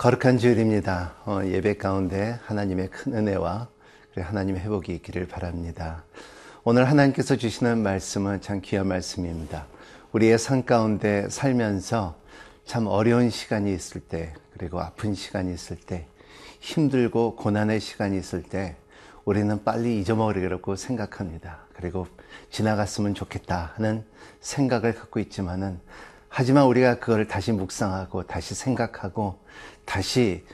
거룩한 주일입니다. 예배 가운데 하나님의 큰 은혜와 하나님의 회복이 있기를 바랍니다. 오늘 하나님께서 주시는 말씀은 참 귀한 말씀입니다. 우리의 삶 가운데 살면서 참 어려운 시간이 있을 때, 그리고 아픈 시간이 있을 때, 힘들고 고난의 시간이 있을 때 우리는 빨리 잊어먹으려고 생각합니다. 그리고 지나갔으면 좋겠다 하는 생각을 갖고 있지만은, 하지만 우리가 그걸 다시 묵상하고 다시 생각하고 다시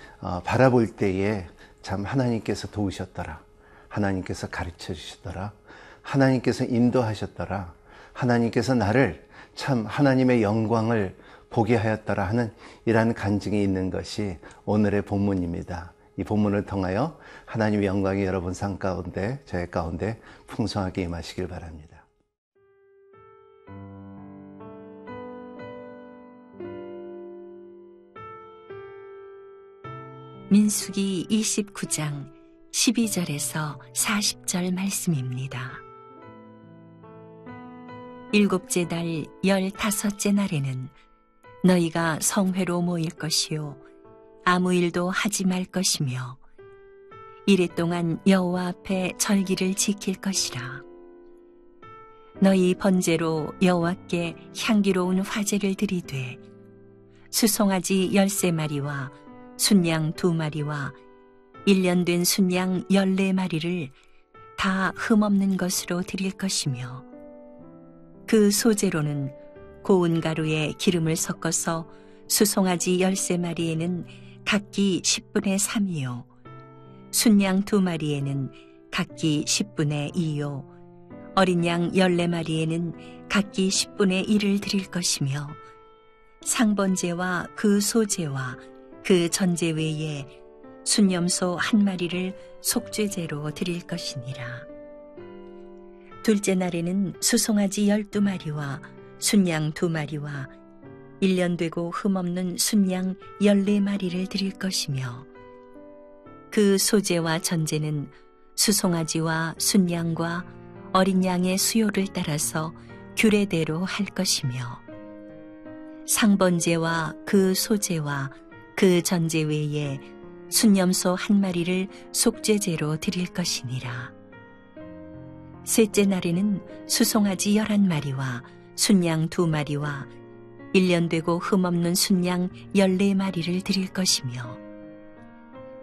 바라볼 때에 참 하나님께서 도우셨더라, 하나님께서 가르쳐 주셨더라, 하나님께서 인도하셨더라, 하나님께서 나를 참 하나님의 영광을 보게 하였더라 하는 이러한 간증이 있는 것이 오늘의 본문입니다. 이 본문을 통하여 하나님의 영광이 여러분 삶 가운데, 저의 가운데 풍성하게 임하시길 바랍니다. 민수기 29장 12절에서 40절 말씀입니다. 7째 달 15째 날에는 너희가 성회로 모일 것이요 아무 일도 하지 말 것이며 이래 동안 여호와 앞에 절기를 지킬 것이라. 너희 번제로 여호와께 향기로운 화제를 드리되 수송아지 13마리와 순양 2마리와 1년 된 순양 14마리를 다 흠없는 것으로 드릴 것이며, 그 소재로는 고운 가루에 기름을 섞어서 수송아지 13마리에는 각기 10분의 3이요 순양 2마리에는 각기 10분의 2요 어린 양 14마리에는 각기 10분의 1을 드릴 것이며, 상번제와 그 소제와 그 전제 외에 순염소 1마리를 속죄제로 드릴 것이니라. 둘째 날에는 수송아지 12마리와 순양 2마리와 1년 되고 흠없는 순양 14마리를 드릴 것이며, 그 소제와 전제는 수송아지와 순양과 어린 양의 수요를 따라서 규례대로 할 것이며, 상번제와 그 소제와 그 전제 외에 순염소 1마리를 속죄제로 드릴 것이니라. 셋째 날에는 수송아지 11마리와 순양 2마리와 1년 되고 흠없는 순양 14마리를 드릴 것이며,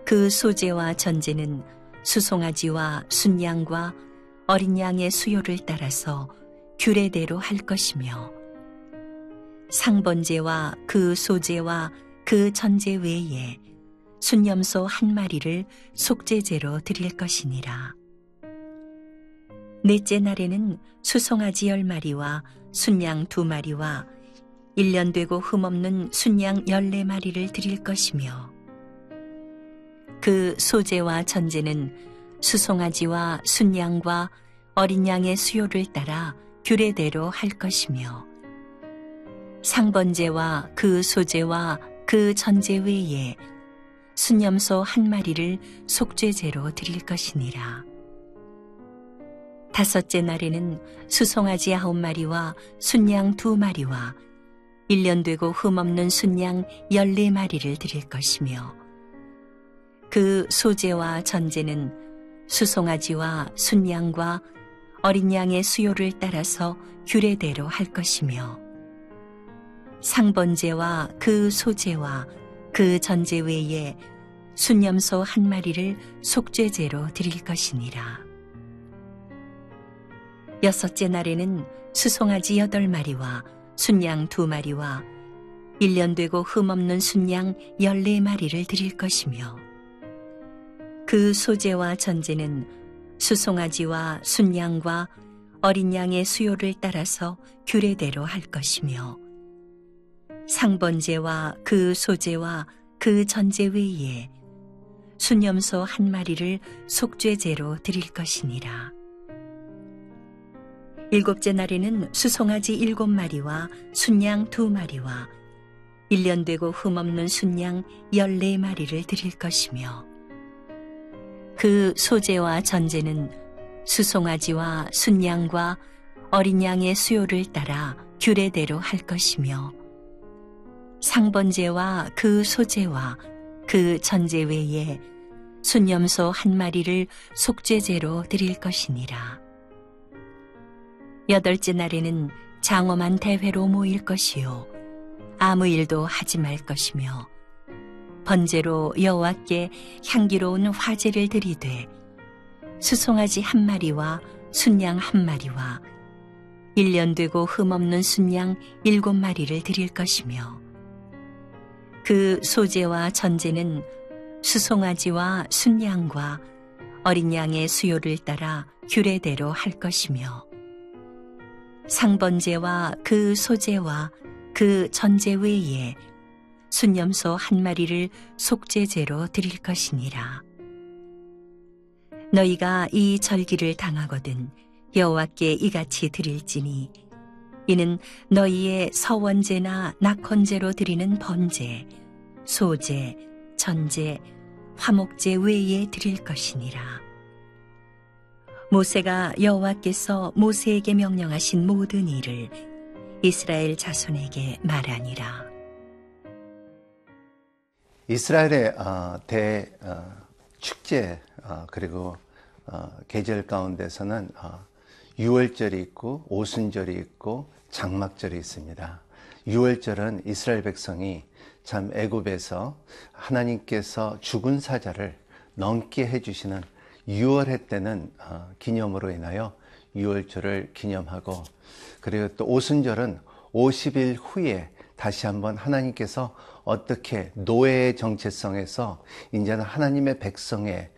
그 소제와 전제는 수송아지와 순양과 어린 양의 수요를 따라서 규례대로 할 것이며, 상번제와 그 소제와 그 전제 외에 순염소 1마리를 속죄제로 드릴 것이니라. 넷째 날에는 수송아지 10마리와 순양 2마리와 1년 되고 흠없는 순양 14마리를 드릴 것이며, 그 소제와 전제는 수송아지와 순양과 어린 양의 수요를 따라 규례대로 할 것이며, 상번제와 그 소제와 그 전제 외에 순염소 1마리를 속죄제로 드릴 것이니라. 다섯째 날에는 수송아지 9마리와 순양 2마리와 1년 되고 흠없는 순양 14마리를 드릴 것이며, 그 소제와 전제는 수송아지와 순양과 어린 양의 수요를 따라서 규례대로 할 것이며, 상번제와 그 소제와 그 전제 외에 순염소 1마리를 속죄제로 드릴 것이니라. 여섯째 날에는 수송아지 8마리와 순양 2마리와 1년 되고 흠없는 순양 14마리를 드릴 것이며, 그 소제와 전제는 수송아지와 순양과 어린 양의 수요를 따라서 규례대로 할 것이며, 상번제와 그 소제와 그 전제 외에 순염소 1마리를 속죄제로 드릴 것이니라. 일곱째 날에는 수송아지 7마리와 순양 2마리와 1년 되고 흠없는 순양 14마리를 드릴 것이며, 그 소제와 전제는 수송아지와 순양과 어린 양의 수요를 따라 규례대로 할 것이며, 상번제와 그 소제와 그 전제 외에 순염소 한 마리를 속죄제로 드릴 것이니라. 여덟째 날에는 장엄한 대회로 모일 것이요 아무 일도 하지 말 것이며 번제로 여호와께 향기로운 화제를 드리되 수송아지 한 마리와 순양 한 마리와 1년 되고 흠없는 순양 7마리를 드릴 것이며 그 소제와 전제는 수송아지와 순양과 어린 양의 수요를 따라 규례대로 할 것이며 상번제와 그 소제와 그 전제 외에 순염소 한 마리를 속죄제로 드릴 것이니라. 너희가 이 절기를 당하거든 여호와께 이같이 드릴지니 이는 너희의 서원제나 낙헌제로 드리는 번제, 소제, 전제, 화목제 외에 드릴 것이니라. 모세가 여호와께서 모세에게 명령하신 모든 일을 이스라엘 자손에게 말하니라. 이스라엘의 축제 그리고 계절 가운데서는 유월절이 있고 오순절이 있고 장막절이 있습니다. 유월절은 이스라엘 백성이 참 애굽에서 하나님께서 죽은 사자를 넘게 해주시는 유월해 때는 기념으로 인하여 유월절을 기념하고, 그리고 또 오순절은 50일 후에 다시 한번 하나님께서 어떻게 노예의 정체성에서 이제는 하나님의 백성의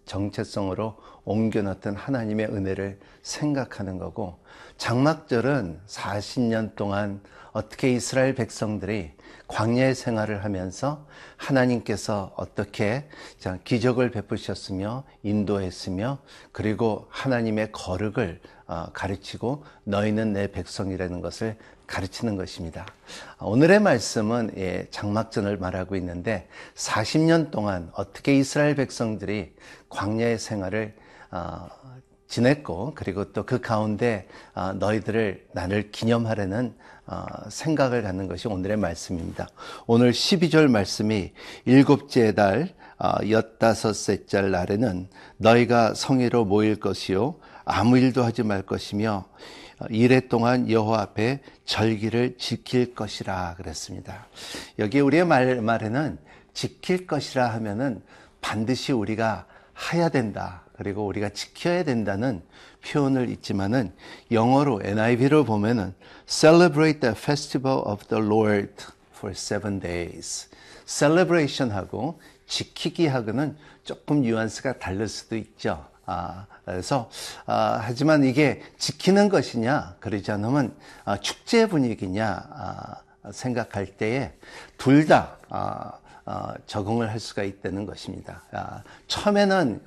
정체성으로 옮겨놨던 하나님의 은혜를 생각하는 거고, 장막절은 40년 동안 어떻게 이스라엘 백성들이 광야의 생활을 하면서 하나님께서 어떻게 기적을 베푸셨으며 인도했으며 그리고 하나님의 거룩을 가르치고 너희는 내 백성이라는 것을 가르치는 것입니다. 오늘의 말씀은 장막전을 말하고 있는데 40년 동안 어떻게 이스라엘 백성들이 광야의 생활을 지냈고, 그리고 또 그 가운데 너희들을 나를 기념하려는 생각을 갖는 것이 오늘의 말씀입니다. 오늘 12절 말씀이 일곱째 달 15째 날에는 너희가 성회로 모일 것이요 아무 일도 하지 말 것이며 이래 동안 여호와 앞에 절기를 지킬 것이라 그랬습니다. 여기 우리의 말에는 지킬 것이라 하면은 반드시 우리가 해야 된다, 그리고 우리가 지켜야 된다는 표현을 있지만은 영어로 NIV로 보면은 Celebrate the festival of the Lord for 7 days. Celebration하고 지키기하고는 조금 뉘앙스가 다를 수도 있죠. 그래서 하지만 이게 지키는 것이냐 그러지 않으면 축제 분위기냐 생각할 때에 둘 다 적응을 할 수가 있다는 것입니다. 처음에는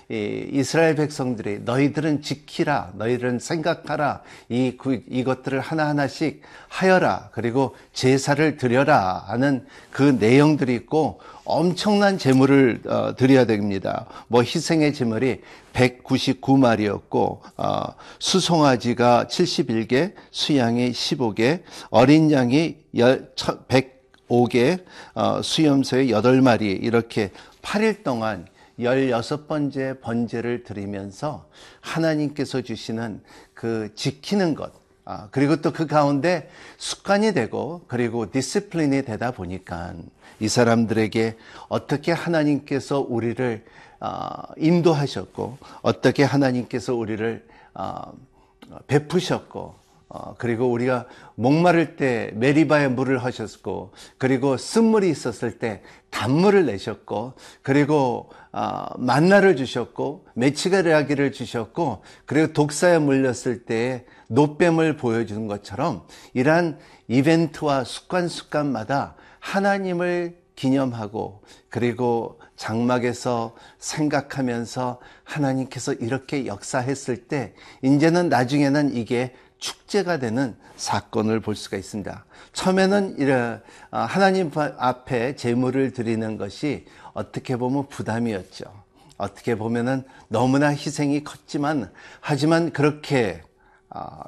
이스라엘 백성들이 너희들은 지키라, 너희들은 생각하라, 이것들을 하나하나씩 하여라, 그리고 제사를 드려라 하는 그 내용들이 있고 엄청난 제물을 드려야 됩니다. 희생의 제물이 199마리였고 수송아지가 71개, 수양이 15개, 어린 양이 105개, 수염소에 8마리, 이렇게 8일 동안 16번째 번제를 드리면서 하나님께서 주시는 그 지키는 것, 그리고 또 그 가운데 습관이 되고 그리고 디시플린이 되다 보니까 이 사람들에게 어떻게 하나님께서 우리를 인도하셨고 어떻게 하나님께서 우리를 베푸셨고 그리고 우리가 목마를 때 메리바에 물을 하셨고, 그리고 쓴물이 있었을 때 단물을 내셨고, 그리고 만나를 주셨고 메치가리아기를 주셨고, 그리고 독사에 물렸을 때 노뱀을 보여주는 것처럼 이러한 이벤트와 습관마다 하나님을 기념하고 그리고 장막에서 생각하면서 하나님께서 이렇게 역사했을 때 이제는 나중에는 이게 축제가 되는 사건을 볼 수가 있습니다. 처음에는 하나님 앞에 제물을 드리는 것이 어떻게 보면 부담이었죠. 어떻게 보면은 너무나 희생이 컸지만, 하지만 그렇게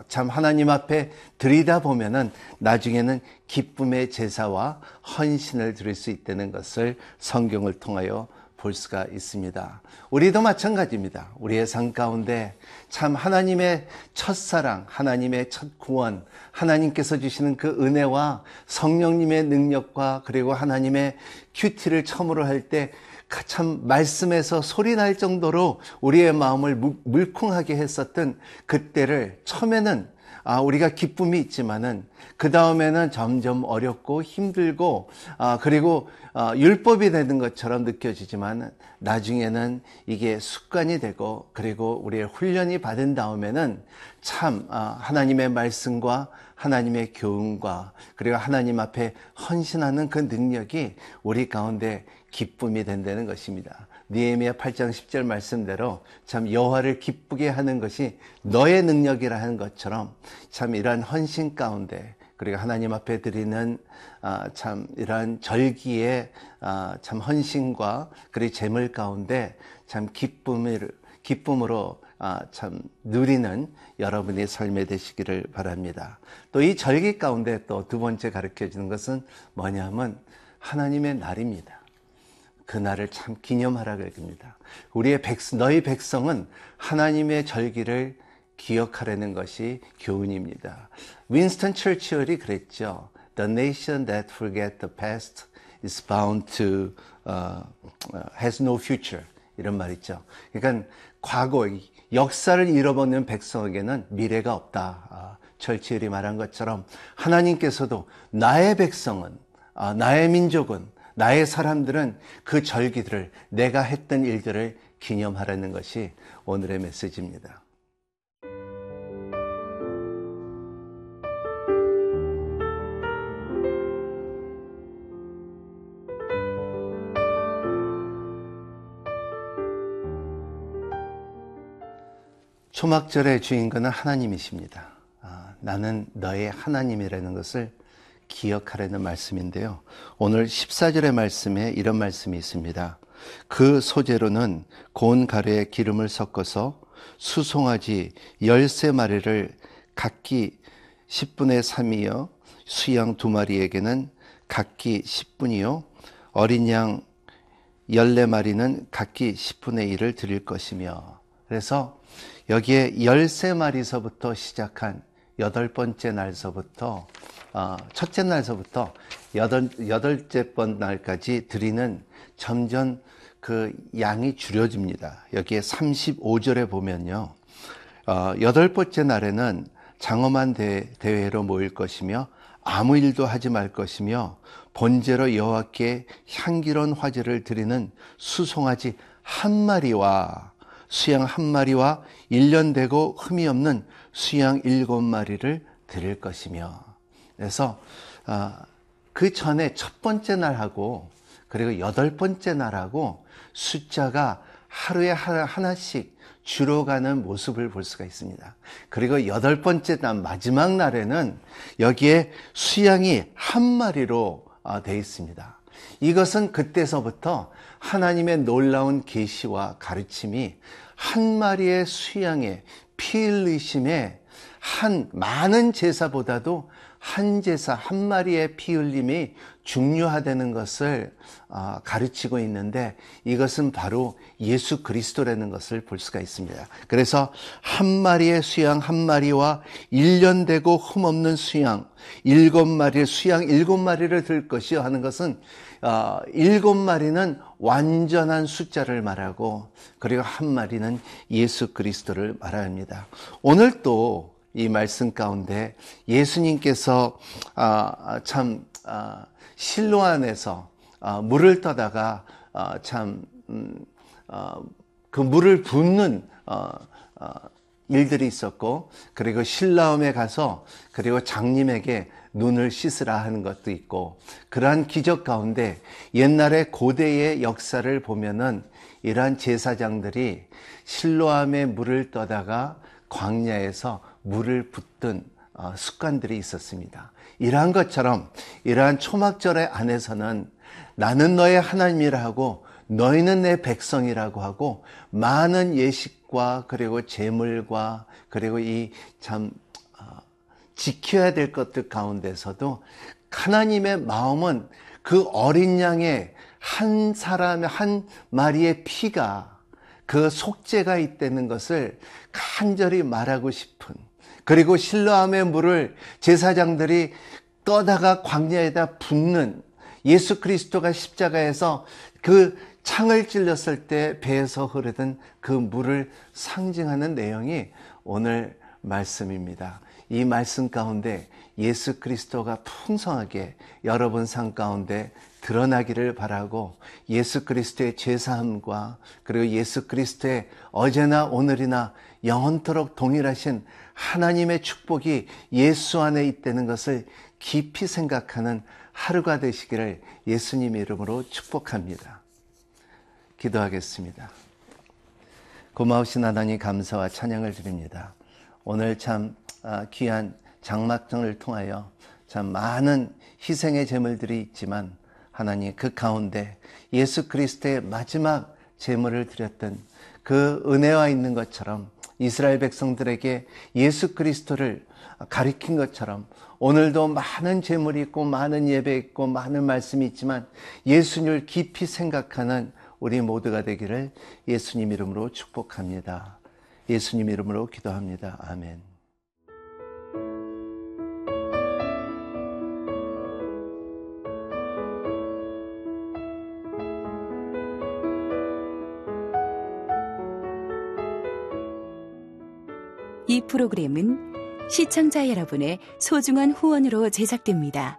참 하나님 앞에 드리다 보면은 나중에는 기쁨의 제사와 헌신을 드릴 수 있다는 것을 성경을 통하여 볼 수가 있습니다. 우리도 마찬가지입니다. 우리의 삶 가운데 참 하나님의 첫사랑, 하나님의 첫 구원, 하나님께서 주시는 그 은혜와 성령님의 능력과 그리고 하나님의 큐티를 처음으로 할 때 참 말씀에서 소리 날 정도로 우리의 마음을 물컹하게 했었던 그때를 처음에는 우리가 기쁨이 있지만은 그 다음에는 점점 어렵고 힘들고 그리고 율법이 되는 것처럼 느껴지지만 나중에는 이게 습관이 되고 그리고 우리의 훈련이 받은 다음에는 참 하나님의 말씀과 하나님의 교훈과 그리고 하나님 앞에 헌신하는 그 능력이 우리 가운데 기쁨이 된다는 것입니다. 느헤미야 8장 10절 말씀대로 참 여호와를 기쁘게 하는 것이 너의 능력이라 하는 것처럼 참 이러한 헌신 가운데 그리고 하나님 앞에 드리는 참 이러한 절기의 참 헌신과 그리고 제물 가운데 참 기쁨으로 참 누리는 여러분의 삶이 되시기를 바랍니다. 또 이 절기 가운데 또 두 번째 가르쳐 주는 것은 뭐냐면 하나님의 날입니다. 그 날을 참 기념하라 그럽니다. 너희 백성은 하나님의 절기를 기억하라는 것이 교훈입니다. 윈스턴 처칠이 그랬죠. The nation that forgets the past is bound to has no future. 이런 말 있죠. 그러니까 과거, 역사를 잃어버리는 백성에게는 미래가 없다. 처칠이 말한 것처럼 하나님께서도 나의 백성은, 나의 민족은, 나의 사람들은 그 절기들을 내가 했던 일들을 기념하라는 것이 오늘의 메시지입니다. 초막절의 주인공은 하나님이십니다. 나는 너의 하나님이라는 것을 기억하라는 말씀인데요. 오늘 14절의 말씀에 이런 말씀이 있습니다. 그 소재로는 고운 가루에 기름을 섞어서 수송아지 13마리를 각기 10분의 3이요 수양 2마리에게는 각기 10분이요 어린 양 14마리는 각기 10분의 1을 드릴 것이며, 그래서 여기에 13마리서부터 시작한 여덟 번째 날서부터 첫째 날서부터 여덟째 번 날까지 드리는 점점 그 양이 줄여집니다. 여기에 35절에 보면요, 여덟 번째 날에는 장엄한 대회로 모일 것이며 아무 일도 하지 말 것이며 번제로 여호와께 향기로운 화제를 드리는 수송아지 한 마리와 수양 한 마리와 1년 되고 흠이 없는 수양 7마리를 드릴 것이며, 그래서 그 전에 첫 번째 날하고 그리고 여덟 번째 날하고 숫자가 하루에 하나씩 줄어가는 모습을 볼 수가 있습니다. 그리고 여덟 번째 날 마지막 날에는 여기에 수양이 한 마리로 되어 있습니다. 이것은 그때서부터 하나님의 놀라운 계시와 가르침이 한 마리의 수양의 피 흘리심에 많은 제사보다도 한 제사 한 마리의 피 흘림이 중요하다는 것을 가르치고 있는데, 이것은 바로 예수 그리스도라는 것을 볼 수가 있습니다. 그래서 한 마리의 수양 한 마리와 1년 되고 흠없는 수양 7마리의 수양 7마리를 들 것이요 하는 것은 7마리는 완전한 숫자를 말하고 그리고 한 마리는 예수 그리스도를 말합니다. 오늘 또 이 말씀 가운데 예수님께서 실로 안에서 물을 떠다가 그 물을 붓는 일들이 있었고, 그리고 실라움에 가서 그리고 장님에게 눈을 씻으라 하는 것도 있고, 그러한 기적 가운데 옛날에 고대의 역사를 보면은 이러한 제사장들이 실로암에 물을 떠다가 광야에서 물을 붓던 습관들이 있었습니다. 이러한 것처럼 이러한 초막절의 안에서는 나는 너의 하나님이라 하고 너희는 내 백성이라고 하고 많은 예식 음식과 그리고 재물과 그리고 이 참 지켜야 될 것들 가운데서도 하나님의 마음은 그 어린 양의 한 사람의 한 마리의 피가 그 속죄가 있다는 것을 간절히 말하고 싶은, 그리고 실로암의 물을 제사장들이 떠다가 광야에다 붓는, 예수 그리스도가 십자가에서 그 창을 찔렀을 때 배에서 흐르던 그 물을 상징하는 내용이 오늘 말씀입니다. 이 말씀 가운데 예수 그리스도가 풍성하게 여러분 삶 가운데 드러나기를 바라고, 예수 그리스도의 죄사함과 그리고 예수 그리스도의 어제나 오늘이나 영원토록 동일하신 하나님의 축복이 예수 안에 있다는 것을 깊이 생각하는 하루가 되시기를 예수님 이름으로 축복합니다. 기도하겠습니다. 고마우신 하나님, 감사와 찬양을 드립니다. 오늘 참 귀한 장막전을 통하여 참 많은 희생의 제물들이 있지만 하나님, 그 가운데 예수 그리스도의 마지막 제물을 드렸던 그 은혜와 있는 것처럼, 이스라엘 백성들에게 예수 그리스도를 가리킨 것처럼 오늘도 많은 제물이 있고 많은 예배 있고 많은 말씀이 있지만 예수님을 깊이 생각하는 우리 모두가 되기를 예수님 이름으로 축복합니다. 예수님 이름으로 기도합니다. 아멘. 이 프로그램은 시청자 여러분의 소중한 후원으로 제작됩니다.